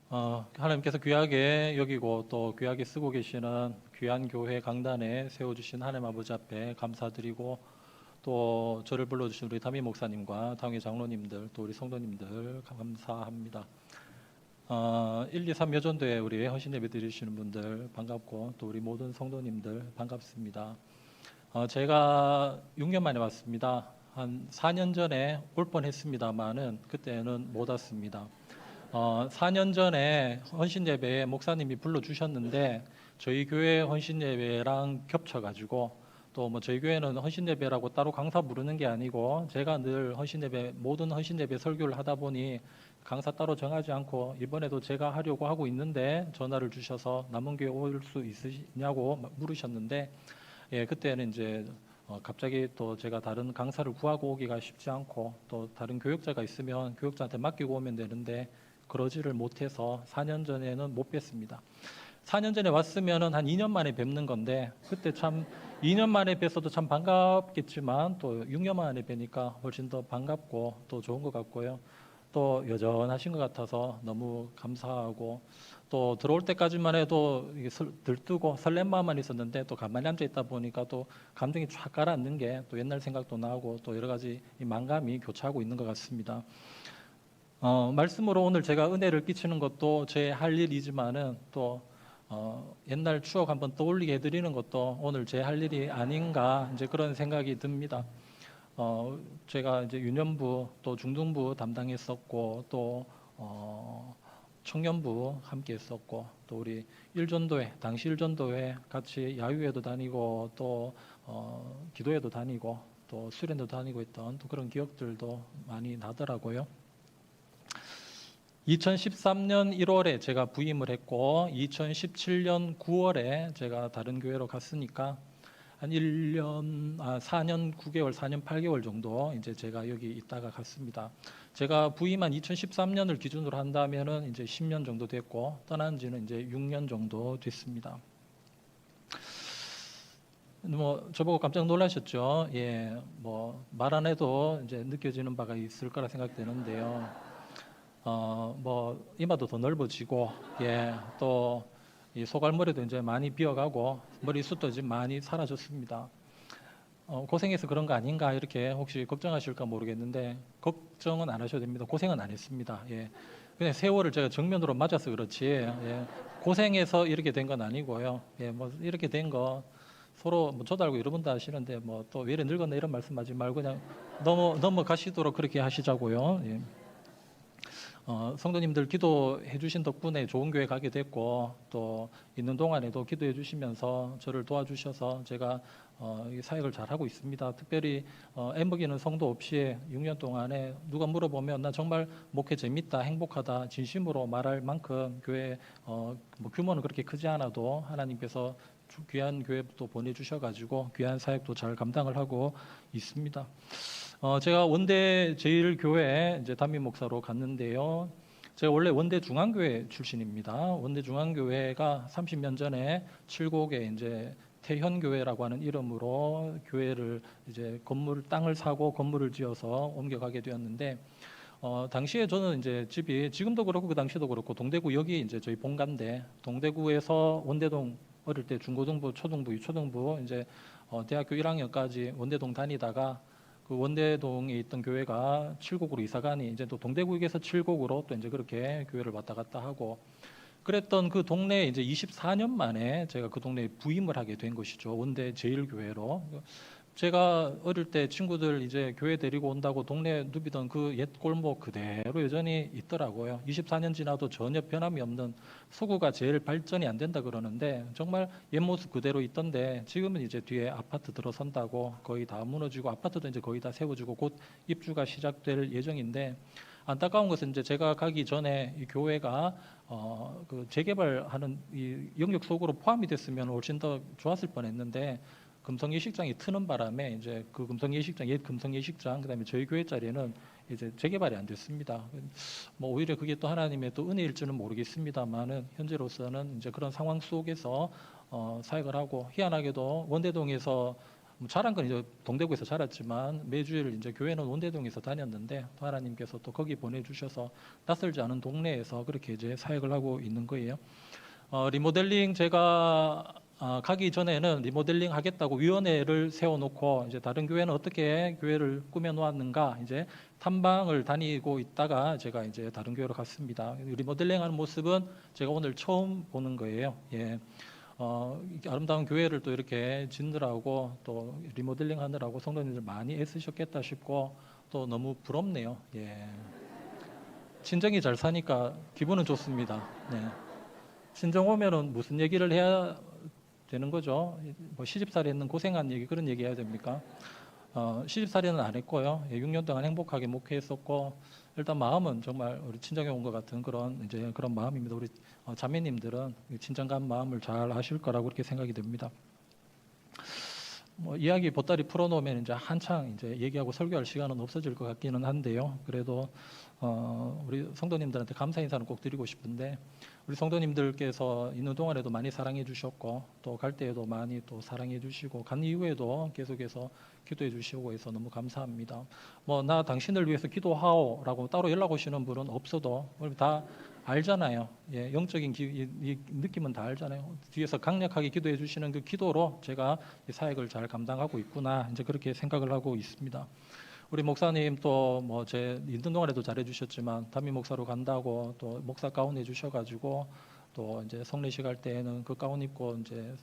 하나님께서 귀하게 여기고 또 귀하게 쓰고 계시는 귀한 교회 강단에 세워주신 하나님 아버지 앞에 감사드리고, 또 저를 불러주신 우리 담임 목사님과 당회 장로님들, 또 우리 성도님들 감사합니다. 1, 2, 3 여전도에 우리 헌신 예배 드리시는 분들 반갑고, 또 우리 모든 성도님들 반갑습니다. 제가 6년 만에 왔습니다. 한 4년 전에 올 뻔했습니다만은 그때는 못 왔습니다. 4년 전에 헌신예배에 목사님이 불러주셨는데 저희 교회 헌신예배랑 겹쳐가지고, 또 뭐 저희 교회는 헌신예배라고 따로 강사 부르는 게 아니고 제가 늘 헌신예배, 모든 헌신예배 설교를 하다 보니 강사 따로 정하지 않고 이번에도 제가 하려고 하고 있는데 전화를 주셔서 남은 교회 올 수 있으시냐고 물으셨는데, 예, 그때는 이제 갑자기 또 제가 다른 강사를 구하고 오기가 쉽지 않고, 또 다른 교육자가 있으면 교육자한테 맡기고 오면 되는데 그러지를 못해서 4년 전에는 못 뵀습니다. 4년 전에 왔으면은 한 2년 만에 뵙는 건데, 그때 참 2년 만에 뵀어도 참 반갑겠지만 또 6년 만에 뵈니까 훨씬 더 반갑고 또 좋은 것 같고요. 또 여전하신 것 같아서 너무 감사하고, 또 들어올 때까지만 해도 이게 들뜨고 설렘 마음만 있었는데 또 가만히 앉아 있다 보니까 또 감정이 쫙 가라앉는 게 또 옛날 생각도 나고 또 여러 가지 이 만감이 교차하고 있는 것 같습니다. 말씀으로 오늘 제가 은혜를 끼치는 것도 제 할 일이지만은 또 옛날 추억 한번 떠올리게 해드리는 것도 오늘 제 할 일이 아닌가, 이제 그런 생각이 듭니다. 제가 이제 유년부 또 중등부 담당했었고, 또 청년부 함께 했었고, 또 우리 일전도회, 당시 일전도회 같이 야유회도 다니고 또 기도회도 다니고 또 수련도 다니고 있던 또 그런 기억들도 많이 나더라고요. 2013년 1월에 제가 부임을 했고 2017년 9월에 제가 다른 교회로 갔으니까 한 4년 9개월, 4년 8개월 정도 이제 제가 여기 있다가 갔습니다. 제가 부임한 2013년을 기준으로 한다면은 이제 10년 정도 됐고, 떠난 지는 이제 6년 정도 됐습니다. 뭐 저보고 깜짝 놀라셨죠? 예, 뭐 말 안 해도 이제 느껴지는 바가 있을 거라 생각되는데요. 뭐 이마도 더 넓어지고, 예, 또 이 소갈머리도 이제 많이 비어가고 머리숱도 이제 많이 사라졌습니다. 고생해서 그런 거 아닌가 이렇게 혹시 걱정하실까 모르겠는데 걱정은 안 하셔도 됩니다. 고생은 안 했습니다. 예, 그냥 세월을 제가 정면으로 맞아서 그렇지, 예, 고생해서 이렇게 된 건 아니고요. 예, 뭐 이렇게 된 거 서로 뭐 저도 알고 여러분도 아시는데 뭐 또 왜 이래 늙었나 이런 말씀하지 말고 그냥 넘어가시도록 그렇게 하시자고요. 예. 성도님들 기도해 주신 덕분에 좋은 교회 가게 됐고, 또 있는 동안에도 기도해 주시면서 저를 도와주셔서 제가 이 사역을 잘하고 있습니다. 특별히 애먹이는 성도 없이 6년 동안에 누가 물어보면 나 정말 목회 재밌다, 행복하다 진심으로 말할 만큼 교회 뭐 규모는 그렇게 크지 않아도 하나님께서 귀한 교회도 보내주셔가지고 귀한 사역도 잘 감당을 하고 있습니다. 제가 원대 제일교회 이제 담임 목사로 갔는데요. 제가 원래 원대 중앙교회 출신입니다. 원대 중앙교회가 30년 전에 칠곡에 이제 태현교회라고 하는 이름으로 교회를 이제 땅을 사고 건물을 지어서 옮겨가게 되었는데, 당시에 저는 이제 집이 지금도 그렇고 그 당시에도 그렇고 동대구 여기 이제 저희 본가인데, 동대구에서 원대동 어릴 때 중고등부, 초등부, 유초등부 이제 대학교 1학년까지 원대동 다니다가 그 원대동에 있던 교회가 칠곡으로 이사가니 이제 또 동대구에서 칠곡으로 또 이제 그렇게 교회를 왔다 갔다 하고 그랬던 그 동네에 이제 24년 만에 제가 그 동네에 부임을 하게 된 것이죠. 원대 제일교회로. 제가 어릴 때 친구들 이제 교회 데리고 온다고 동네에 누비던 그 옛 골목 그대로 여전히 있더라고요. 24년 지나도 전혀 변함이 없는, 서구가 제일 발전이 안 된다 그러는데 정말 옛 모습 그대로 있던데, 지금은 이제 뒤에 아파트 들어선다고 거의 다 무너지고 아파트도 이제 거의 다 세워지고 곧 입주가 시작될 예정인데, 안타까운 것은 이제 제가 가기 전에 이 교회가 그 재개발하는 이 영역 속으로 포함이 됐으면 훨씬 더 좋았을 뻔했는데, 금성 예식장이 트는 바람에 이제 그 금성 예식장, 옛 금성 예식장, 그다음에 저희 교회 자리는 이제 재개발이 안 됐습니다. 뭐 오히려 그게 또 하나님의 또 은혜일지는 모르겠습니다만은 현재로서는 이제 그런 상황 속에서 사역을 하고, 희한하게도 원대동에서 자란 건 이제 동대구에서 자랐지만 매주일 이제 교회는 원대동에서 다녔는데 또 하나님께서 또 거기 보내주셔서 낯설지 않은 동네에서 그렇게 이제 사역을 하고 있는 거예요. 리모델링 제가 가기 전에는 리모델링 하겠다고 위원회를 세워놓고 이제 다른 교회는 어떻게 교회를 꾸며 놓았는가 이제 탐방을 다니고 있다가 제가 이제 다른 교회로 갔습니다. 리모델링하는 모습은 제가 오늘 처음 보는 거예요. 예. 아름다운 교회를 또 이렇게 짓느라고 또 리모델링 하느라고 성도님들 많이 애쓰셨겠다 싶고 또 너무 부럽네요. 예. 친정이 잘 사니까 기분은 좋습니다. 네. 친정 오면은 무슨 얘기를 해야 되는 거죠? 뭐 시집살이 했는 고생한 얘기 그런 얘기 해야 됩니까? 시집살이는 안 했고요. 6년 동안 행복하게 목회했었고 일단 마음은 정말 우리 친정에 온 것 같은 그런 이제 그런 마음입니다. 우리 자매님들은 친정 간 마음을 잘 아실 거라고 그렇게 생각이 됩니다. 뭐 이야기 보따리 풀어놓으면 이제 한창 이제 얘기하고 설교할 시간은 없어질 것 같기는 한데요. 그래도 우리 성도님들한테 감사 인사는 꼭 드리고 싶은데 우리 성도님들께서 있는 동안에도 많이 사랑해 주셨고 또 갈 때에도 많이 또 사랑해 주시고 간 이후에도 계속해서 기도해 주시고 해서 너무 감사합니다. 뭐 나 당신을 위해서 기도하오라고 따로 연락 오시는 분은 없어도 우리 다 알잖아요. 예, 영적인 이 느낌은 다 알잖아요. 뒤에서 강력하게 기도해 주시는 그 기도로 제가 이 사역을 잘 감당하고 있구나 이제 그렇게 생각을 하고 있습니다. 우리 목사님 또 뭐 제 있는 동안에도 잘해주셨지만 담임 목사로 간다고 또 목사 가운 해주셔가지고 또 이제 성례식 할 때에는 그 가운 입고 이제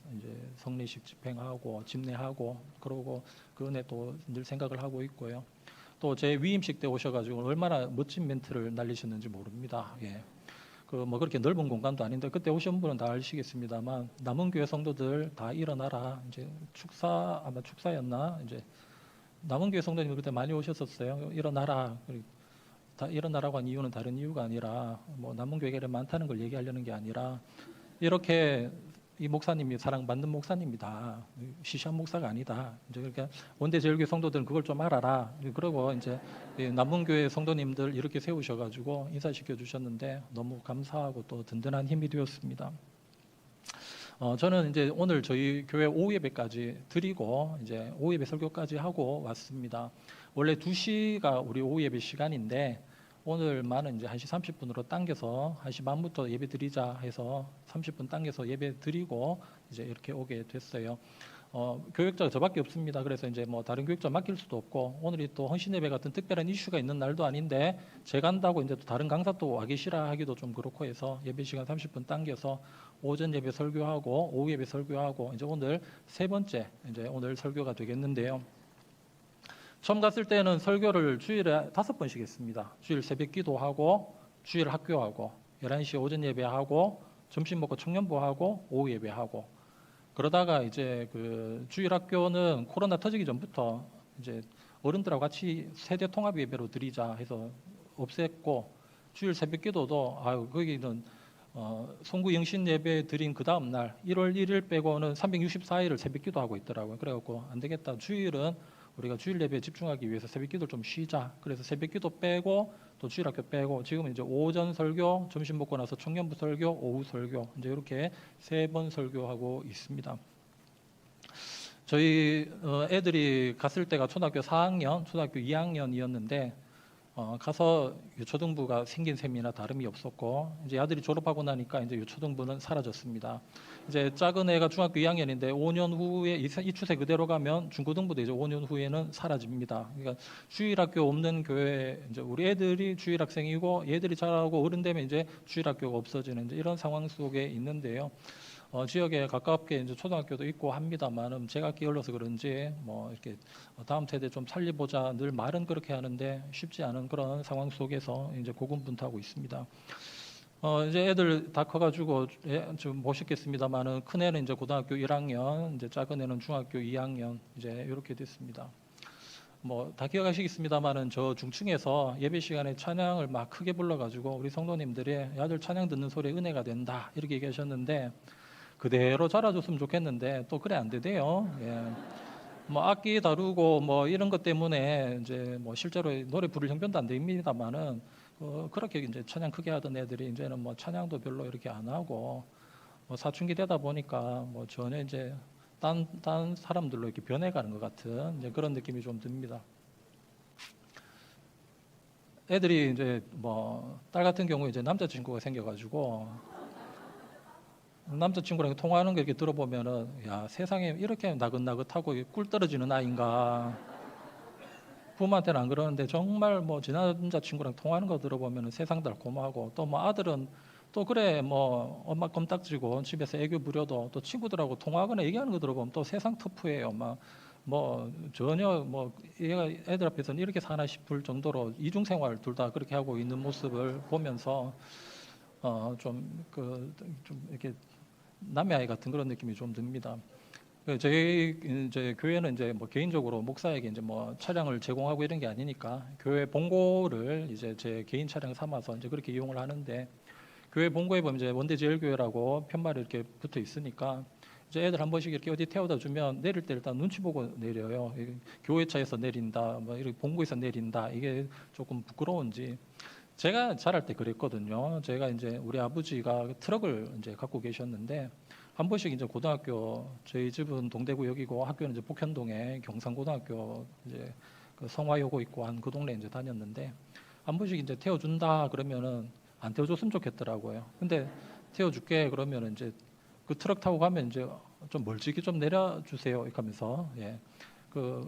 성례식 집행하고 집례하고 그러고 그 은혜 또 늘 생각을 하고 있고요. 또 제 위임식 때 오셔가지고 얼마나 멋진 멘트를 날리셨는지 모릅니다. 예. 그 뭐 그렇게 넓은 공간도 아닌데 그때 오신 분은 다 아시겠습니다만 남은 교회 성도들 다 일어나라 이제 아마 축사였나 이제 남은 교회 성도님 그때 많이 오셨었어요. 일어나라. 다 일어나라고 한 이유는 다른 이유가 아니라 뭐 남은 교회가 많다는 걸 얘기하려는 게 아니라 이렇게 이 목사님이 사랑받는 목사님이다. 시시한 목사가 아니다. 이제 그러니까 원대제일교회 성도들은 그걸 좀 알아라. 그리고 이제 남은 교회 성도님들 이렇게 세우셔가지고 인사시켜 주셨는데 너무 감사하고 또 든든한 힘이 되었습니다. 저는 이제 오늘 저희 교회 오후 예배까지 드리고 이제 오후 예배 설교까지 하고 왔습니다. 원래 2시가 우리 오후 예배 시간인데 오늘만은 이제 1시 30분으로 당겨서 1시 반부터 예배 드리자 해서 30분 당겨서 예배 드리고 이제 이렇게 오게 됐어요. 교육자가 저밖에 없습니다. 그래서 이제 뭐 다른 교육자 맡길 수도 없고 오늘이 또 헌신 예배 같은 특별한 이슈가 있는 날도 아닌데 제가 한다고 이제 또 다른 강사 또 와 계시라 하기도 좀 그렇고 해서 예배 시간 30분 당겨서 오전 예배 설교하고 오후 예배 설교하고 이제 오늘 세 번째 이제 오늘 설교가 되겠는데요. 처음 갔을 때는 설교를 주일에 5번씩 했습니다. 주일 새벽 기도하고 주일 학교하고 11시 오전 예배하고 점심 먹고 청년부하고 오후 예배하고 그러다가 이제 그 주일 학교는 코로나 터지기 전부터 이제 어른들하고 같이 세대 통합 예배로 드리자 해서 없앴고 주일 새벽 기도도 거기는 송구 영신 예배 드린 그 다음 날 1월 1일 빼고는 364일을 새벽 기도하고 있더라고요. 그래갖고 안 되겠다. 주일은 우리가 주일 예배에 집중하기 위해서 새벽 기도를 좀 쉬자. 그래서 새벽 기도 빼고 또 주일 학교 빼고 지금은 이제 오전 설교, 점심 먹고 나서 청년부 설교, 오후 설교 이제 이렇게 3번 설교하고 있습니다. 저희 애들이 갔을 때가 초등학교 4학년, 초등학교 2학년이었는데 가서 유초등부가 생긴 셈이나 다름이 없었고 이제 아들이 졸업하고 나니까 이제 유초등부는 사라졌습니다. 이제 작은 애가 중학교 2학년인데 5년 후에 이 추세 그대로 가면 중고등부도 이제 5년 후에는 사라집니다. 그러니까 주일학교 없는 교회 이제 우리 애들이 주일학생이고 얘들이 자라고 어른 되면 이제 주일학교가 없어지는 이제 이런 상황 속에 있는데요. 지역에 가깝게 이제 초등학교도 있고 합니다만은 제가 기울어서 그런지 뭐 이렇게 다음 세대 좀 살리보자 늘 말은 그렇게 하는데 쉽지 않은 그런 상황 속에서 이제 고군분투하고 있습니다. 이제 애들 다 커가지고 좀 모셨겠습니다만은 큰 애는 이제 고등학교 1학년, 이제 작은 애는 중학교 2학년 이제 이렇게 됐습니다. 뭐 다 기억하시겠습니다만은 저 중층에서 예배 시간에 찬양을 막 크게 불러가지고 우리 성도님들이 아들 찬양 듣는 소리에 은혜가 된다 이렇게 얘기하셨는데. 그대로 자라줬으면 좋겠는데 또 그래 안 되대요. 예. 뭐 악기 다루고 뭐 이런 것 때문에 이제 뭐 실제로 노래 부를 형편도 안 됩니다만은 그렇게 이제 찬양 크게 하던 애들이 이제는 뭐 찬양도 별로 이렇게 안 하고 뭐 사춘기 되다 보니까 뭐 전혀 이제 딴 사람들로 이렇게 변해가는 것 같은 이제 그런 느낌이 좀 듭니다. 애들이 이제 뭐 딸 같은 경우에 이제 남자친구가 생겨가지고 남자친구랑 통화하는 거 이렇게 들어보면은 야, 세상에 이렇게 나긋나긋하고 꿀 떨어지는 아이인가. 부모한테는 안 그러는데 정말 뭐 지 남자친구랑 통화하는 거 들어보면은 세상 달콤하고 또 뭐 아들은 또 그래 뭐 엄마 껌딱지고 집에서 애교 부려도 또 친구들하고 통화하거나 얘기하는 거 들어보면 또 세상 터프해요. 막 뭐 전혀 뭐 얘가 애들 앞에서는 이렇게 사나 싶을 정도로 이중생활 둘 다 그렇게 하고 있는 모습을 보면서 좀 이렇게 남의 아이 같은 그런 느낌이 좀 듭니다. 저희 이제 교회는 이제 뭐 개인적으로 목사에게 이제 뭐 차량을 제공하고 이런 게 아니니까 교회 본고를 이제 제 개인 차량 삼아서 이제 그렇게 이용을 하는데 교회 본고에 보면 이제 원대제일교회라고 편말이 이렇게 붙어 있으니까 이제 애들 한 번씩 이렇게 어디 태워다 주면 내릴 때 일단 눈치 보고 내려요. 교회차에서 내린다, 뭐 이렇게 본고에서 내린다 이게 조금 부끄러운지 제가 자랄 때 그랬거든요. 제가 이제 우리 아버지가 트럭을 이제 갖고 계셨는데 한 번씩 이제 고등학교 저희 집은 동대구역이고 학교는 이제 북현동에 경상고등학교 이제 그 성화여고 있고 한 그 동네 이제 다녔는데 한 번씩 이제 태워준다 그러면은 안 태워줬으면 좋겠더라고요. 근데 태워줄게 그러면은 이제 그 트럭 타고 가면 이제 좀 멀찍이 좀 내려주세요 이렇게 하면서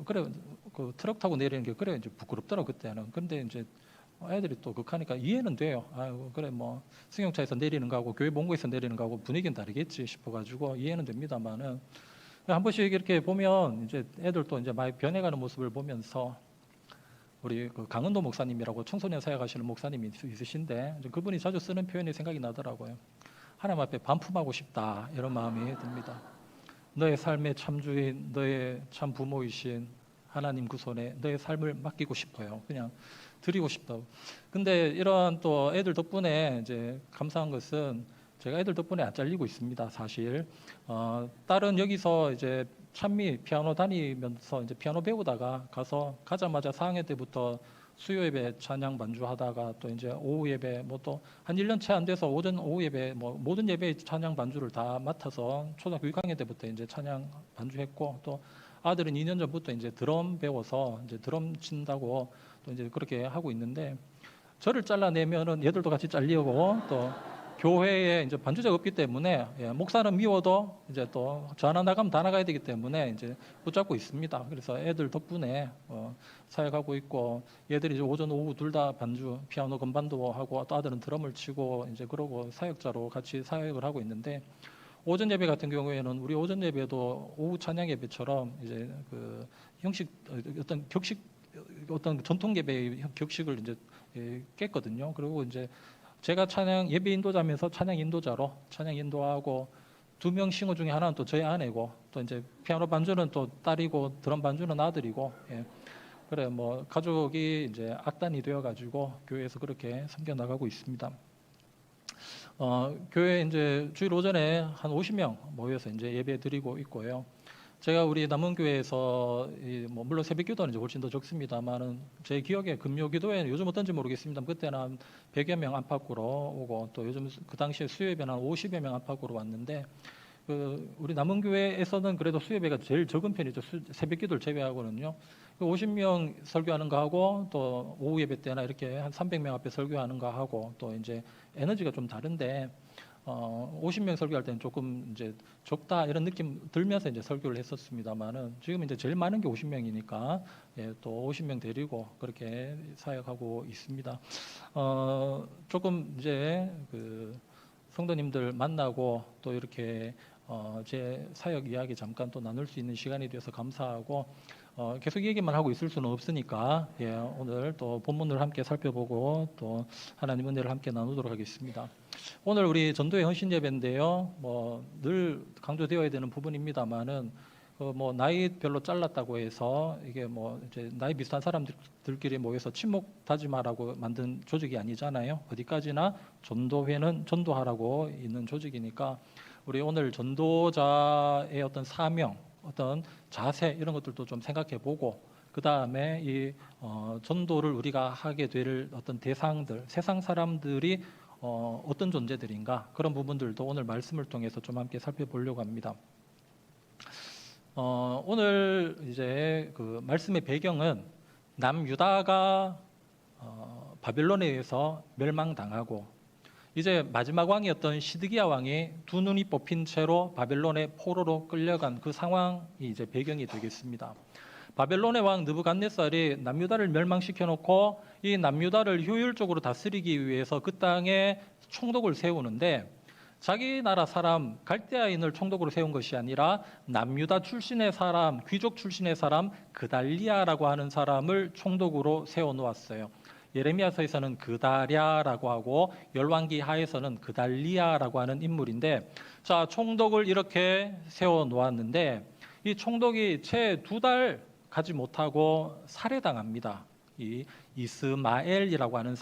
그래 그 트럭 타고 내리는 게 그래 이제 부끄럽더라고 그때는. 근데 이제 애들이 또 극하니까 이해는 돼요. 아유 그래 뭐 승용차에서 내리는 거하고 교회 본고에서 내리는 거하고 분위기는 다르겠지 싶어가지고 이해는 됩니다만은 한 번씩 이렇게 보면 이제 애들도 이제 많이 변해가는 모습을 보면서 우리 그 강은도 목사님이라고 청소년 사역하시는 목사님이 있으신데 이제 그분이 자주 쓰는 표현이 생각이 나더라고요. 하나님 앞에 반품하고 싶다 이런 마음이 듭니다. 너의 삶의 참주인, 너의 참 부모이신 하나님 그 손에 너의 삶을 맡기고 싶어요. 그냥 드리고 싶다고. 근데 이런 또 애들 덕분에 이제 감사한 것은 제가 애들 덕분에 안 잘리고 있습니다. 사실 딸은 여기서 이제 찬미 피아노 다니면서 이제 피아노 배우다가 가자마자 4학년 때부터 수요 예배 찬양 반주하다가 또 이제 오후 예배 뭐 또 한 1년 채 안 돼서 오후 예배 뭐 모든 예배 찬양 반주를 다 맡아서 초등학교 6학년 때부터 이제 찬양 반주했고 또 아들은 2년 전부터 이제 드럼 배워서 이제 드럼 친다고 또 이제 그렇게 하고 있는데 저를 잘라내면은 얘들도 같이 잘리고 또 교회에 이제 반주자가 없기 때문에 목사는 미워도 이제 또 저 하나 나가면 다 나가야 되기 때문에 이제 붙잡고 있습니다. 그래서 애들 덕분에 사역하고 있고 얘들이 이제 오전 오후 둘 다 반주 피아노 건반도 하고 또 아들은 드럼을 치고 이제 그러고 사역자로 같이 사역을 하고 있는데 오전 예배 같은 경우에는 우리 오전 예배도 오후 찬양 예배처럼 이제 그 형식 어떤 격식 어떤 전통 예배의 격식을 이제 깼거든요. 그리고 이제 제가 찬양 예배 인도자면서 찬양 인도자로 찬양 인도하고 2명 싱어 중에 하나는 또 저희 아내고 또 이제 피아노 반주는 또 딸이고 드럼 반주는 아들이고 그래 뭐 가족이 이제 악단이 되어가지고 교회에서 그렇게 섬겨 나가고 있습니다. 교회 이제 주일 오전에 한 50명 모여서 이제 예배 드리고 있고요. 제가 우리 남원교회에서 뭐 물론 새벽기도는 이제 훨씬 더 적습니다만은 제 기억에 금요기도에는 요즘 어떤지 모르겠습니다. 그때는 한 100여 명 안팎으로 오고 또 요즘 그 당시에 수요예배는 한 50여 명 안팎으로 왔는데 그 우리 남원교회에서는 그래도 수요예배가 제일 적은 편이죠. 새벽기도를 제외하고는요. 50명 설교하는 거 하고 또 오후 예배 때나 이렇게 한 300명 앞에 설교하는 거 하고 또 이제 에너지가 좀 다른데 50명 설교할 때는 조금 이제 적다 이런 느낌 들면서 이제 설교를 했었습니다만은 지금 이제 제일 많은 게 50명이니까 또 50명 데리고 그렇게 사역하고 있습니다. 조금 이제 그 성도님들 만나고 또 이렇게 제 사역 이야기 잠깐 또 나눌 수 있는 시간이 되어서 감사하고 계속 얘기만 하고 있을 수는 없으니까 오늘 또 본문을 함께 살펴보고 또 하나님 은혜를 함께 나누도록 하겠습니다. 오늘 우리 전도의 헌신 예배인데요. 뭐 늘 강조되어야 되는 부분입니다만은 뭐 나이별로 잘랐다고 해서 이게 뭐 이제 나이 비슷한 사람들끼리 모여서 친목 다짐하라고 만든 조직이 아니잖아요. 어디까지나 전도회는 전도하라고 있는 조직이니까 우리 오늘 전도자의 어떤 사명, 어떤 자세 이런 것들도 좀 생각해보고 그 다음에 이 전도를 우리가 하게 될 어떤 대상들, 세상 사람들이 어떤 존재들인가 그런 부분들도 오늘 말씀을 통해서 좀 함께 살펴보려고 합니다. 오늘 이제 그 말씀의 배경은 남유다가 바벨론에 의해서 멸망당하고 이제 마지막 왕이었던 시드기야 왕이 두 눈이 뽑힌 채로 바벨론의 포로로 끌려간 그 상황이 이제 배경이 되겠습니다. 바벨론의 왕 느부갓네살이 남유다를 멸망시켜 놓고 이 남유다를 효율적으로 다스리기 위해서 그 땅에 총독을 세우는데 자기 나라 사람 갈대아인을 총독으로 세운 것이 아니라 남유다 출신의 사람, 귀족 출신의 사람 그달리아라고 하는 사람을 총독으로 세워 놓았어요. 예레미야서에서는 그다랴라고 하고 열왕기 하에서는 그달리아라고 하는 인물인데, 자, 총독을 이렇게 세워 놓았는데 이 총독이 채 2달 가지 못하고 살해당합니다. 이 이스마엘이라고 하는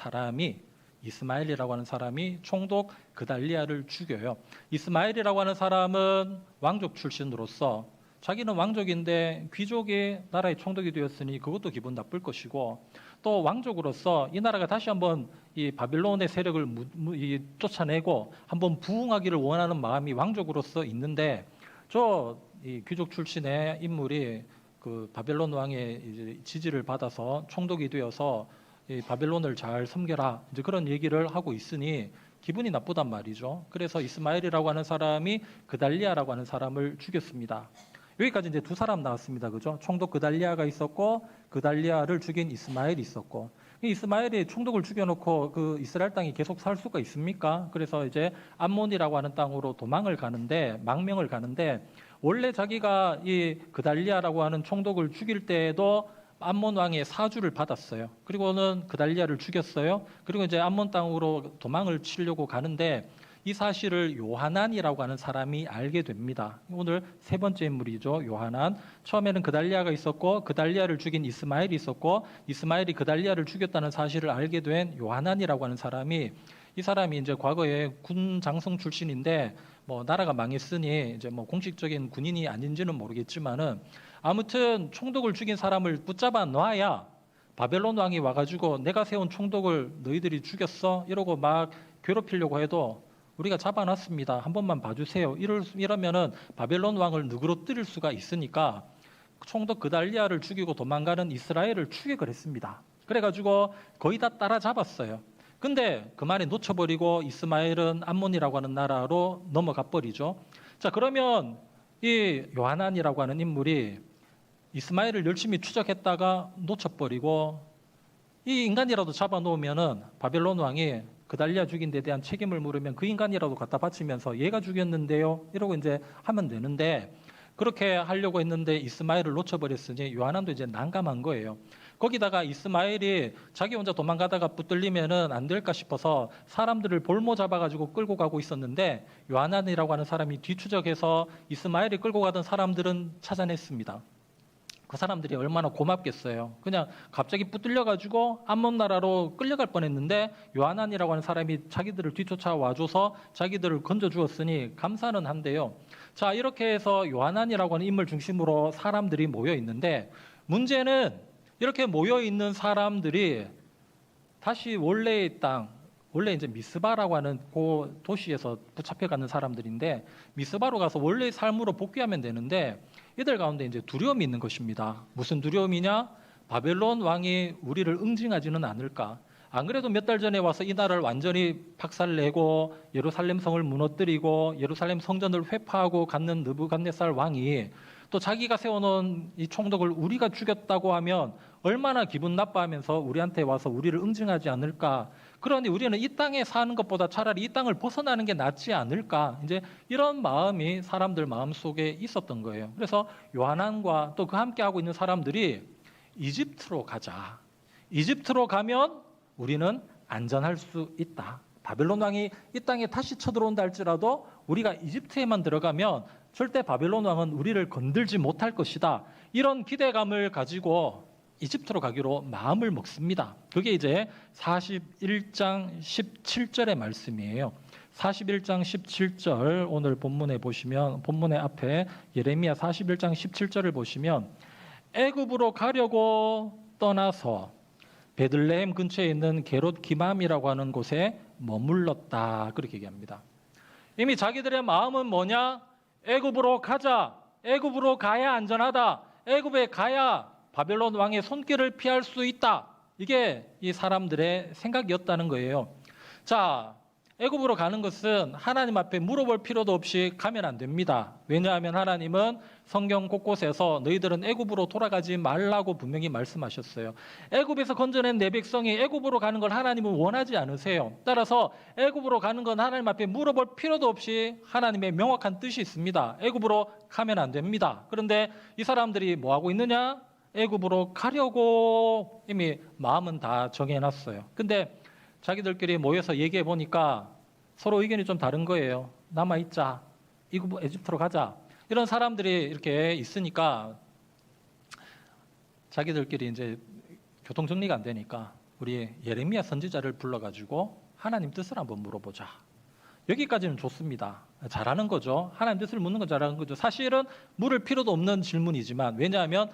사람이 총독 그달리아를 죽여요. 이스마엘이라고 하는 사람은 왕족 출신으로서 자기는 왕족인데 귀족이 나라의 총독이 되었으니 그것도 기분 나쁠 것이고, 또 왕족으로서 이 나라가 다시 한번 이 바벨론의 세력을 쫓아내고 한번 부흥하기를 원하는 마음이 왕족으로서 있는데, 이 귀족 출신의 인물이 그 바벨론 왕의 이제 지지를 받아서 총독이 되어서 이 바벨론을 잘 섬겨라, 이제 그런 얘기를 하고 있으니 기분이 나쁘단 말이죠. 그래서 이스마엘이라고 하는 사람이 그달리아라고 하는 사람을 죽였습니다. 여기까지 이제 2사람 나왔습니다. 그죠? 총독 그달리아가 있었고, 그달리아를 죽인 이스마엘이 있었고, 이스마엘이 총독을 죽여놓고 그 이스라엘 땅이 계속 살 수가 있습니까? 그래서 이제 암몬이라고 하는 땅으로 망명을 가는데, 원래 자기가 이 그달리아라고 하는 총독을 죽일 때에도 암몬 왕의 사주를 받았어요. 그리고는 그달리아를 죽였어요. 그리고 이제 암몬 땅으로 도망을 치려고 가는데 이 사실을 요하난이라고 하는 사람이 알게 됩니다. 오늘 3번째 인물이죠. 요하난. 처음에는 그달리아가 있었고, 그달리아를 죽인 이스마엘이 있었고, 이스마엘이 그달리아를 죽였다는 사실을 알게 된 요하난이라고 하는 사람이, 이 사람이 이제 과거에 군 장성 출신인데 뭐 나라가 망했으니 이제 뭐 공식적인 군인이 아닌지는 모르겠지만은 아무튼 총독을 죽인 사람을 붙잡아 놔야 바벨론 왕이 와가지고 내가 세운 총독을 너희들이 죽였어? 이러고 막 괴롭히려고 해도 우리가 잡아놨습니다. 한 번만 봐주세요. 이러면은 바벨론 왕을 누그러뜨릴 수가 있으니까 총독 그달리아를 죽이고 도망가는 이스라엘을 추격을 했습니다. 그래가지고 거의 다 따라잡았어요. 근데 그만에 놓쳐버리고 이스마엘은 암몬이라고 하는 나라로 넘어가 버리죠. 자, 그러면 이 요하난이라고 하는 인물이 이스마엘을 열심히 추적했다가 놓쳐버리고 이 인간이라도 잡아놓으면은 바벨론 왕이 그달리아 죽인 데 대한 책임을 물으면 그 인간이라도 갖다 바치면서 얘가 죽였는데요 이러고 이제 하면 되는데, 그렇게 하려고 했는데 이스마엘을 놓쳐버렸으니 요하난도 이제 난감한 거예요. 거기다가 이스마엘이 자기 혼자 도망가다가 붙들리면은 안 될까 싶어서 사람들을 볼모 잡아가지고 끌고 가고 있었는데, 요하난이라고 하는 사람이 뒤추적해서 이스마엘이 끌고 가던 사람들은 찾아냈습니다. 그 사람들이 얼마나 고맙겠어요. 그냥 갑자기 붙들려가지고 암몬 나라로 끌려갈 뻔했는데 요하난이라고 하는 사람이 자기들을 뒤쫓아와줘서 자기들을 건져주었으니 감사는 한데요. 자, 이렇게 해서 요하난이라고 하는 인물 중심으로 사람들이 모여 있는데, 문제는 이렇게 모여 있는 사람들이 다시 원래의 땅, 원래 이제 미스바라고 하는 그 도시에서 붙잡혀가는 사람들인데 미스바로 가서 원래의 삶으로 복귀하면 되는데, 이들 가운데 이제 두려움이 있는 것입니다. 무슨 두려움이냐? 바벨론 왕이 우리를 응징하지는 않을까? 안 그래도 몇 달 전에 와서 이 나라를 완전히 박살내고 예루살렘 성을 무너뜨리고 예루살렘 성전을 회파하고 갔는 느부갓네살 왕이 또 자기가 세워놓은 이 총독을 우리가 죽였다고 하면 얼마나 기분 나빠하면서 우리한테 와서 우리를 응징하지 않을까? 그러니 우리는 이 땅에 사는 것보다 차라리 이 땅을 벗어나는 게 낫지 않을까? 이제 이런 마음이 사람들 마음속에 있었던 거예요. 그래서 요하난과 또 그 함께 하고 있는 사람들이 이집트로 가자. 이집트로 가면 우리는 안전할 수 있다. 바벨론 왕이 이 땅에 다시 쳐들어온다 할지라도 우리가 이집트에만 들어가면 절대 바벨론 왕은 우리를 건들지 못할 것이다. 이런 기대감을 가지고 이집트로 가기로 마음을 먹습니다. 그게 이제 41장 17절의 말씀이에요. 41장 17절 오늘 본문에 보시면, 본문의 앞에 예레미야 41장 17절을 보시면 애굽으로 가려고 떠나서 베들레헴 근처에 있는 게롯 기맘이라고 하는 곳에 머물렀다. 그렇게 얘기합니다. 이미 자기들의 마음은 뭐냐? 애굽으로 가자. 애굽으로 가야 안전하다. 애굽에 가야 바벨론 왕의 손길을 피할 수 있다. 이게 이 사람들의 생각이었다는 거예요. 자, 애굽으로 가는 것은 하나님 앞에 물어볼 필요도 없이 가면 안 됩니다. 왜냐하면 하나님은 성경 곳곳에서 너희들은 애굽으로 돌아가지 말라고 분명히 말씀하셨어요. 애굽에서 건져낸 내 백성이 애굽으로 가는 걸 하나님은 원하지 않으세요. 따라서 애굽으로 가는 건 하나님 앞에 물어볼 필요도 없이 하나님의 명확한 뜻이 있습니다. 애굽으로 가면 안 됩니다. 그런데 이 사람들이 뭐 하고 있느냐? 애굽으로 가려고 이미 마음은 다 정해놨어요. 근데 자기들끼리 모여서 얘기해 보니까 서로 의견이 좀 다른 거예요. 남아있자. 에집트로 가자. 이런 사람들이 이렇게 있으니까 자기들끼리 이제 교통정리가 안 되니까 우리 예레미야 선지자를 불러가지고 하나님 뜻을 한번 물어보자. 여기까지는 좋습니다. 잘하는 거죠. 하나님 뜻을 묻는 건 잘하는 거죠. 사실은 물을 필요도 없는 질문이지만 왜냐하면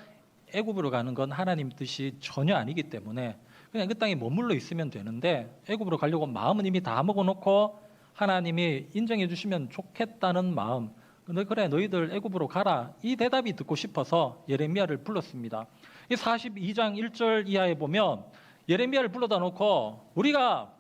애굽으로 가는 건 하나님 뜻이 전혀 아니기 때문에 그냥 그 땅에 머물러 있으면 되는데 애굽으로 가려고 마음은 이미 다 먹어놓고 하나님이 인정해 주시면 좋겠다는 마음. 그래 너희들 애굽으로 가라. 이 대답이 듣고 싶어서 예레미야를 불렀습니다. 이 42장 1절 이하에 보면 예레미야를 불러다 놓고 우리가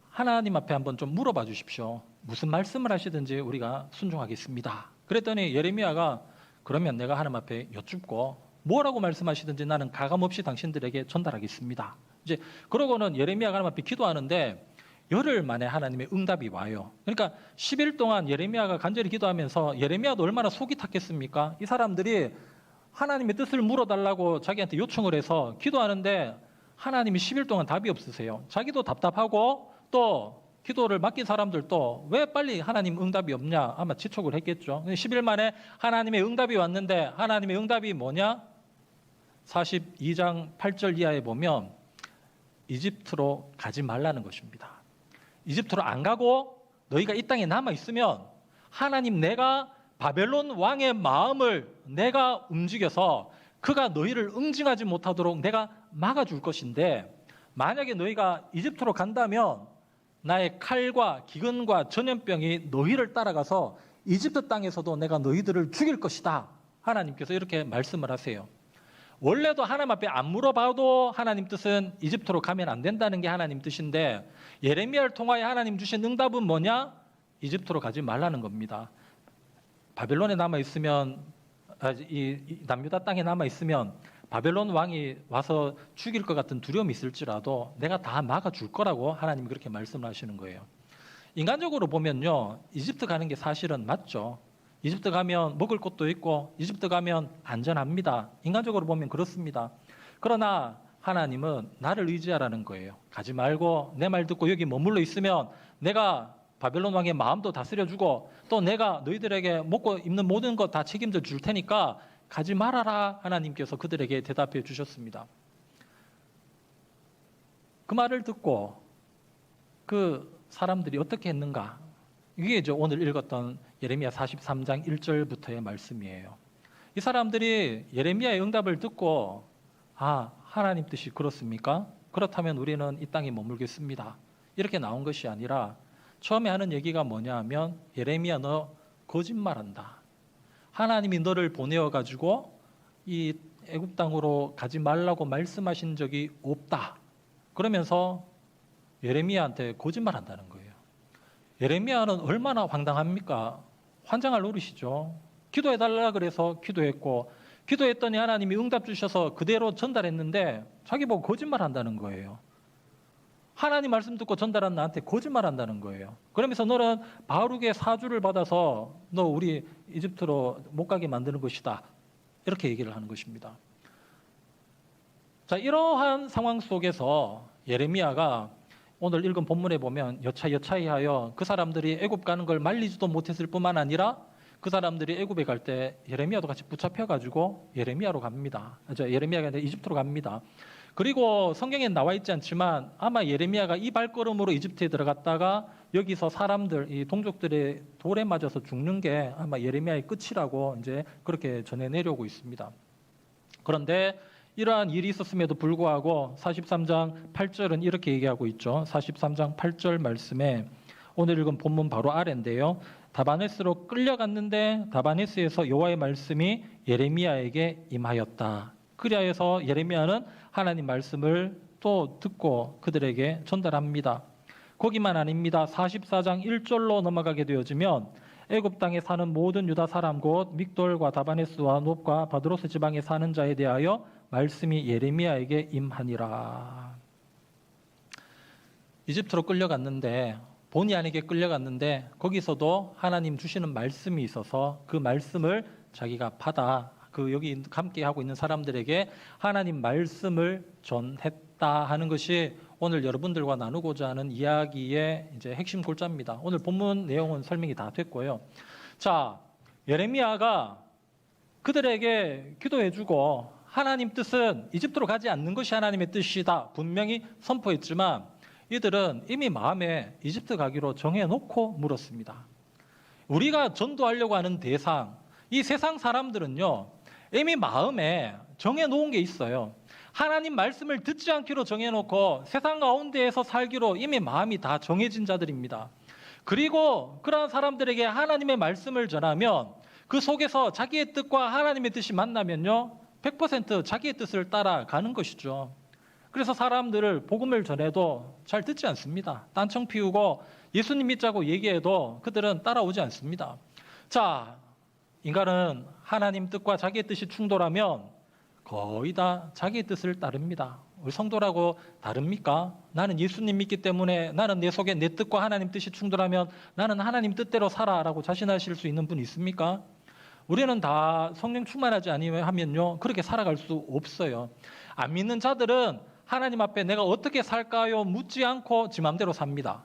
하나님 앞에 한번 좀 물어봐 주십시오. 무슨 말씀을 하시든지 우리가 순종하겠습니다. 그랬더니 예레미야가 그러면 내가 하나님 앞에 여쭙고 뭐라고 말씀하시든지 나는 가감없이 당신들에게 전달하겠습니다. 이제 그러고는 예레미야가 하나님 앞에 기도하는데 열흘 만에 하나님의 응답이 와요. 그러니까 10일 동안 예레미야가 간절히 기도하면서 예레미야도 얼마나 속이 탔겠습니까? 이 사람들이 하나님의 뜻을 물어달라고 자기한테 요청을 해서 기도하는데 하나님이 10일 동안 답이 없으세요. 자기도 답답하고 또 기도를 맡긴 사람들도 왜 빨리 하나님 응답이 없냐 아마 지촉을 했겠죠. 10일 만에 하나님의 응답이 왔는데 하나님의 응답이 뭐냐? 42장 8절 이하에 보면 이집트로 가지 말라는 것입니다. 이집트로 안 가고 너희가 이 땅에 남아있으면 하나님 내가 바벨론 왕의 마음을 내가 움직여서 그가 너희를 응징하지 못하도록 내가 막아줄 것인데 만약에 너희가 이집트로 간다면 나의 칼과 기근과 전염병이 너희를 따라가서 이집트 땅에서도 내가 너희들을 죽일 것이다. 하나님께서 이렇게 말씀을 하세요. 원래도 하나님 앞에 안 물어봐도 하나님 뜻은 이집트로 가면 안 된다는 게 하나님 뜻인데 예레미야를 통하여 하나님 주신 응답은 뭐냐? 이집트로 가지 말라는 겁니다. 바벨론에 남아있으면 이 남유다 땅에 남아있으면 바벨론 왕이 와서 죽일 것 같은 두려움이 있을지라도 내가 다 막아줄 거라고 하나님이 그렇게 말씀을 하시는 거예요. 인간적으로 보면요. 이집트 가는 게 사실은 맞죠. 이집트 가면 먹을 것도 있고 이집트 가면 안전합니다. 인간적으로 보면 그렇습니다. 그러나 하나님은 나를 의지하라는 거예요. 가지 말고 내 말 듣고 여기 머물러 있으면 내가 바벨론 왕의 마음도 다스려주고 또 내가 너희들에게 먹고 입는 모든 것 다 책임져 줄 테니까 가지 말아라. 하나님께서 그들에게 대답해 주셨습니다. 그 말을 듣고 그 사람들이 어떻게 했는가? 이게 이제 오늘 읽었던 예레미야 43장 1절부터의 말씀이에요. 이 사람들이 예레미야의 응답을 듣고 하나님 뜻이 그렇습니까? 그렇다면 우리는 이 땅에 머물겠습니다. 이렇게 나온 것이 아니라 처음에 하는 얘기가 뭐냐 하면 예레미야 너 거짓말한다. 하나님이 너를 보내어 가지고 이 애굽 땅으로 가지 말라고 말씀하신 적이 없다. 그러면서 예레미야한테 거짓말한다는 거예요. 예레미야는 얼마나 황당합니까? 환장할 노릇이죠. 기도해달라 그래서 기도했고 기도했더니 하나님이 응답 주셔서 그대로 전달했는데 자기 보고 거짓말한다는 거예요. 하나님 말씀 듣고 전달한 나한테 거짓말한다는 거예요. 그러면서 너는 바룩의 사주를 받아서 너 우리 이집트로 못 가게 만드는 것이다. 이렇게 얘기를 하는 것입니다. 자, 이러한 상황 속에서 예레미야가 오늘 읽은 본문에 보면 여차여차이하여 그 사람들이 애굽 가는 걸 말리지도 못했을 뿐만 아니라 그 사람들이 애굽에 갈 때 예레미야도 같이 붙잡혀가지고 예레미야로 갑니다. 예레미야가 아니라 이집트로 갑니다. 그리고 성경에 나와 있지 않지만 아마 예레미야가 이 발걸음으로 이집트에 들어갔다가 여기서 사람들, 이 동족들의 돌에 맞아서 죽는 게 아마 예레미야의 끝이라고 이제 그렇게 전해 내려오고 있습니다. 그런데 이러한 일이 있었음에도 불구하고 43장 8절은 이렇게 얘기하고 있죠. 43장 8절 말씀에 오늘 읽은 본문 바로 아래인데요. 다바네스로 끌려갔는데 다바네스에서 여호와의 말씀이 예레미야에게 임하였다. 그리하여서 예레미야는 하나님 말씀을 또 듣고 그들에게 전달합니다. 거기만 아닙니다. 44장 1절로 넘어가게 되어지면 애굽 땅에 사는 모든 유다 사람 곧 믹돌과 다바네스와 놉과 바드로스 지방에 사는 자에 대하여 말씀이 예레미야에게 임하니라. 이집트로 끌려갔는데 본의 아니게 끌려갔는데 거기서도 하나님 주시는 말씀이 있어서 그 말씀을 자기가 받아 그 여기 함께 하고 있는 사람들에게 하나님 말씀을 전했다 하는 것이 오늘 여러분들과 나누고자 하는 이야기의 이제 핵심 골자입니다. 오늘 본문 내용은 설명이 다 됐고요. 자, 예레미야가 그들에게 기도해주고 하나님 뜻은 이집트로 가지 않는 것이 하나님의 뜻이다 분명히 선포했지만 이들은 이미 마음에 이집트 가기로 정해놓고 물었습니다. 우리가 전도하려고 하는 대상, 이 세상 사람들은요 이미 마음에 정해놓은 게 있어요. 하나님 말씀을 듣지 않기로 정해놓고 세상 가운데에서 살기로 이미 마음이 다 정해진 자들입니다. 그리고 그러한 사람들에게 하나님의 말씀을 전하면 그 속에서 자기의 뜻과 하나님의 뜻이 만나면요 100% 자기의 뜻을 따라가는 것이죠. 그래서 사람들을 복음을 전해도 잘 듣지 않습니다. 딴청 피우고 예수님 믿자고 얘기해도 그들은 따라오지 않습니다. 자, 인간은 하나님 뜻과 자기의 뜻이 충돌하면 거의 다 자기의 뜻을 따릅니다. 우리 성도라고 다릅니까? 나는 예수님 믿기 때문에 나는 내 속에 내 뜻과 하나님 뜻이 충돌하면 나는 하나님 뜻대로 살아라고 자신하실 수 있는 분 있습니까? 우리는 다 성령 충만하지 아니하면요 그렇게 살아갈 수 없어요. 안 믿는 자들은 하나님 앞에 내가 어떻게 살까요? 묻지 않고 지 맘대로 삽니다.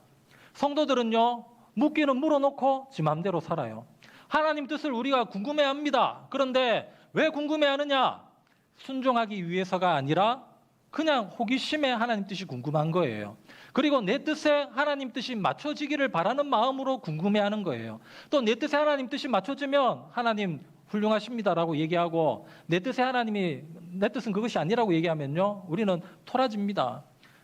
성도들은요 묻기는 물어놓고 지 맘대로 살아요. 하나님 뜻을 우리가 궁금해합니다. 그런데 왜 궁금해하느냐? 순종하기 위해서가 아니라 그냥 호기심에 하나님 뜻이 궁금한 거예요. 그리고 내 뜻에 하나님 뜻이 맞춰지기를 바라는 마음으로 궁금해하는 거예요. 또 내 뜻에 하나님 뜻이 맞춰지면 하나님 훌륭하십니다라고 얘기하고 내 뜻에 하나님이 내 뜻은 그것이 아니라고 얘기하면요 우리는 토라집니다.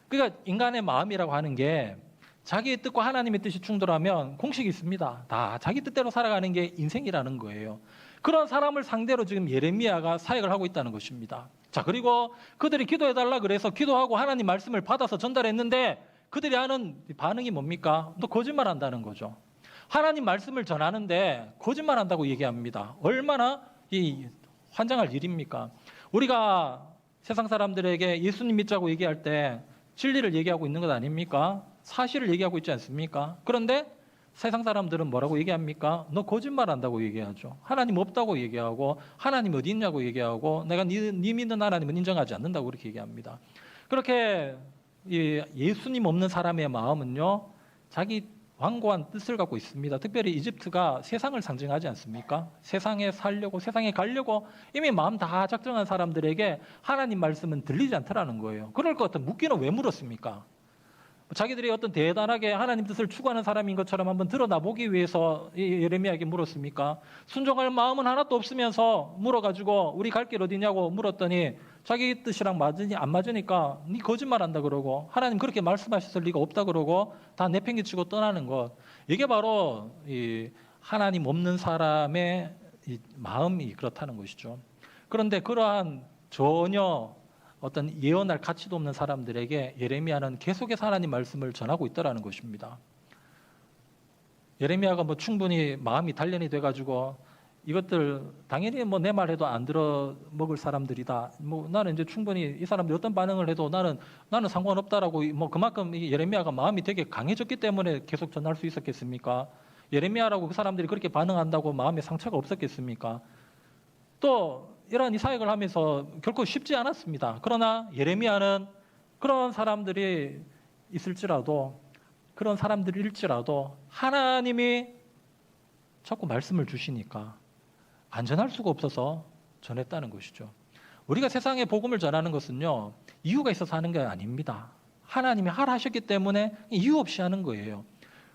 그러니까 인간의 마음이라고 하는 게 자기의 뜻과 하나님의 뜻이 충돌하면 공식이 있습니다. 다 자기 뜻대로 살아가는 게 인생이라는 거예요. 그런 사람을 상대로 지금 예레미야가 사역을 하고 있다는 것입니다. 자, 그리고 그들이 기도해달라 그래서 기도하고 하나님 말씀을 받아서 전달했는데 그들이 하는 반응이 뭡니까? 너 거짓말한다는 거죠. 하나님 말씀을 전하는데 거짓말한다고 얘기합니다. 얼마나 이 환장할 일입니까? 우리가 세상 사람들에게 예수님 믿자고 얘기할 때 진리를 얘기하고 있는 것 아닙니까? 사실을 얘기하고 있지 않습니까? 그런데 세상 사람들은 뭐라고 얘기합니까? 너 거짓말한다고 얘기하죠. 하나님 없다고 얘기하고 하나님 어디 있냐고 얘기하고 내가 네 믿는 하나님은 인정하지 않는다고 그렇게 얘기합니다. 그렇게 예수님 없는 사람의 마음은요 자기 완고한 뜻을 갖고 있습니다. 특별히 이집트가 세상을 상징하지 않습니까? 세상에 살려고 세상에 가려고 이미 마음 다 작정한 사람들에게 하나님 말씀은 들리지 않더라는 거예요. 그럴 것 같으면 묻기는 왜 물었습니까? 자기들이 어떤 대단하게 하나님 뜻을 추구하는 사람인 것처럼 한번 드러나 보기 위해서 예레미야에게 물었습니까? 순종할 마음은 하나도 없으면서 물어가지고 우리 갈 길 어디냐고 물었더니 자기 뜻이랑 맞으니 안 맞으니까 네 거짓말한다 그러고 하나님 그렇게 말씀하셨을 리가 없다 그러고 다 내팽개치고 떠나는 것. 이게 바로 이 하나님 없는 사람의 이 마음이 그렇다는 것이죠. 그런데 그러한 전혀 어떤 예언할 가치도 없는 사람들에게 예레미야는 계속해서 하나님 말씀을 전하고 있다라는 것입니다. 예레미야가 뭐 충분히 마음이 단련이 돼가지고 이것들 당연히 뭐 내 말해도 안 들어 먹을 사람들이다. 뭐 나는 이제 충분히 이 사람들이 어떤 반응을 해도 나는 상관없다라고 뭐 그만큼 예레미야가 마음이 되게 강해졌기 때문에 계속 전할 수 있었겠습니까? 예레미야라고 그 사람들이 그렇게 반응한다고 마음에 상처가 없었겠습니까? 또 이러한 이 사역을 하면서 결코 쉽지 않았습니다. 그러나 예레미야는 그런 사람들이 있을지라도 그런 사람들일지라도 하나님이 자꾸 말씀을 주시니까 안 전할 수가 없어서 전했다는 것이죠. 우리가 세상에 복음을 전하는 것은요 이유가 있어서 하는 게 아닙니다. 하나님이 하라 하셨기 때문에 이유 없이 하는 거예요.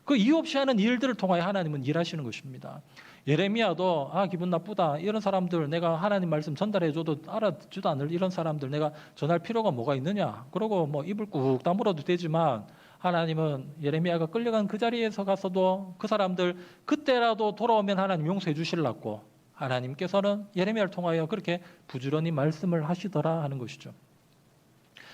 그 이유 없이 하는 일들을 통하여 하나님은 일하시는 것입니다. 예레미야도 기분 나쁘다 이런 사람들 내가 하나님 말씀 전달해줘도 알아듣지도 않을 이런 사람들 내가 전할 필요가 뭐가 있느냐 그러고 뭐 입을 꾹 다물어도 되지만 하나님은 예레미야가 끌려간 그 자리에서 가서도 그 사람들 그때라도 돌아오면 하나님 용서해 주실라고 하나님께서는 예레미야를 통하여 그렇게 부지런히 말씀을 하시더라 하는 것이죠.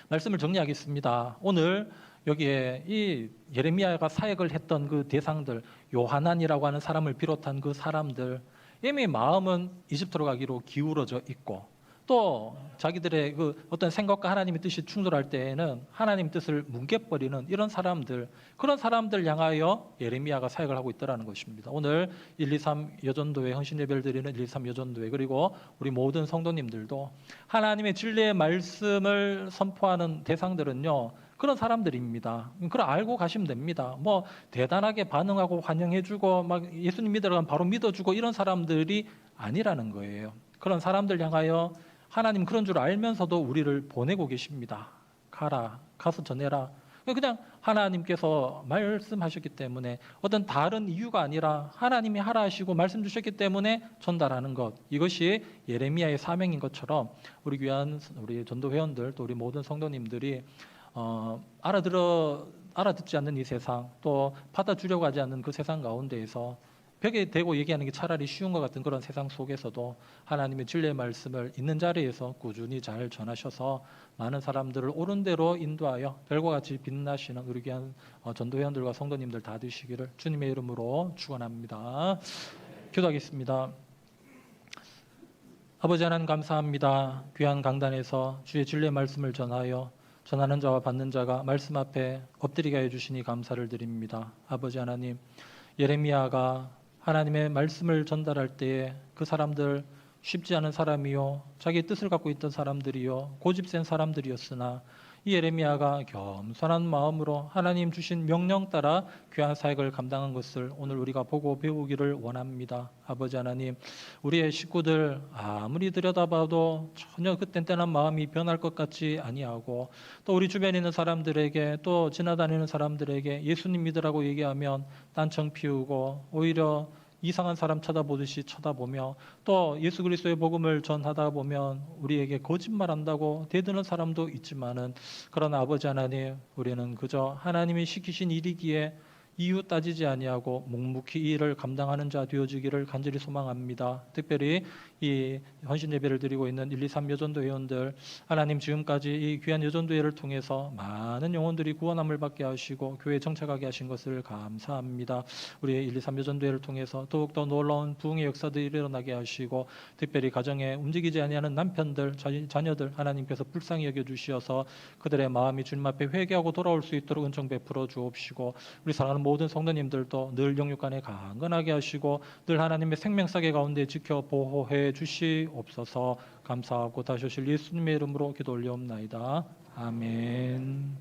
말씀을 정리하겠습니다. 오늘 여기에 이 예레미야가 사역을 했던 그 대상들, 요하난이라고 하는 사람을 비롯한 그 사람들, 이미 마음은 이집트로 가기로 기울어져 있고, 또 자기들의 그 어떤 생각과 하나님의 뜻이 충돌할 때에는 하나님 뜻을 뭉개버리는 이런 사람들, 그런 사람들 향하여 예레미야가 사역을 하고 있다는 것입니다. 오늘 123 여전도회 헌신예배를 드리는 123 여전도회, 그리고 우리 모든 성도님들도 하나님의 진리의 말씀을 선포하는 대상들은요, 그런 사람들입니다. 그걸 알고 가시면 됩니다. 뭐 대단하게 반응하고 환영해주고 막 예수님 믿으라면 바로 믿어주고 이런 사람들이 아니라는 거예요. 그런 사람들 향하여 하나님 그런 줄 알면서도 우리를 보내고 계십니다. 가라, 가서 전해라. 그냥 하나님께서 말씀하셨기 때문에 어떤 다른 이유가 아니라 하나님이 하라 하시고 말씀 주셨기 때문에 전달하는 것, 이것이 예레미야의 사명인 것처럼 우리 귀한 우리 전도 회원들 또 우리 모든 성도님들이 알아듣지 않는 이 세상, 또 받아주려고 하지 않는 그 세상 가운데에서 벽에 대고 얘기하는 게 차라리 쉬운 것 같은 그런 세상 속에서도 하나님의 진리의 말씀을 있는 자리에서 꾸준히 잘 전하셔서 많은 사람들을 옳은 대로 인도하여 별과 같이 빛나시는 우리 귀한 전도회원들과 성도님들 다 되시기를 주님의 이름으로 축원합니다. 기도하겠습니다. 아버지 하나님 감사합니다. 귀한 강단에서 주의 진리의 말씀을 전하여 전하는 자와 받는 자가 말씀 앞에 엎드리게 하여 주시니 감사를 드립니다. 아버지 하나님, 예레미야가 하나님의 말씀을 전달할 때에 그 사람들 쉽지 않은 사람이요, 자기의 뜻을 갖고 있던 사람들이요, 고집센 사람들이었으나 이 예레미야가 겸손한 마음으로 하나님 주신 명령 따라 귀한 사역을 감당한 것을 오늘 우리가 보고 배우기를 원합니다. 아버지 하나님, 우리의 식구들 아무리 들여다봐도 전혀 그 뗀뗀한 마음이 변할 것 같지 아니하고, 또 우리 주변에 있는 사람들에게, 또 지나다니는 사람들에게 예수님 믿으라고 얘기하면 딴청 피우고 오히려 이상한 사람 쳐다보듯이 쳐다보며, 또 예수 그리스도의 복음을 전하다 보면 우리에게 거짓말한다고 대드는 사람도 있지만은, 그러나 아버지 하나님, 우리는 그저 하나님이 시키신 일이기에 이유 따지지 아니하고 묵묵히 이 일을 감당하는 자 되어지기를 간절히 소망합니다. 특별히 이 헌신 예배를 드리고 있는 123 여전도 회원들, 하나님 지금까지 이 귀한 여전도회를 통해서 많은 영혼들이 구원함을 받게 하시고 교회에 정착하게 하신 것을 감사합니다. 우리의 123 여전도회를 통해서 더욱더 놀라운 부흥의 역사들이 일어나게 하시고, 특별히 가정에 움직이지 아니하는 남편들, 자녀들 하나님께서 불쌍히 여겨주시어서 그들의 마음이 주님 앞에 회개하고 돌아올 수 있도록 은총 베풀어 주옵시고, 우리 사랑하는 모든 성도님들도 늘 영육간에 강건하게 하시고 늘 하나님의 생명사계 가운데 지켜 보호해 주시옵소서. 감사하고 다시 오실 예수님의 이름으로 기도 올려옵나이다. 아멘.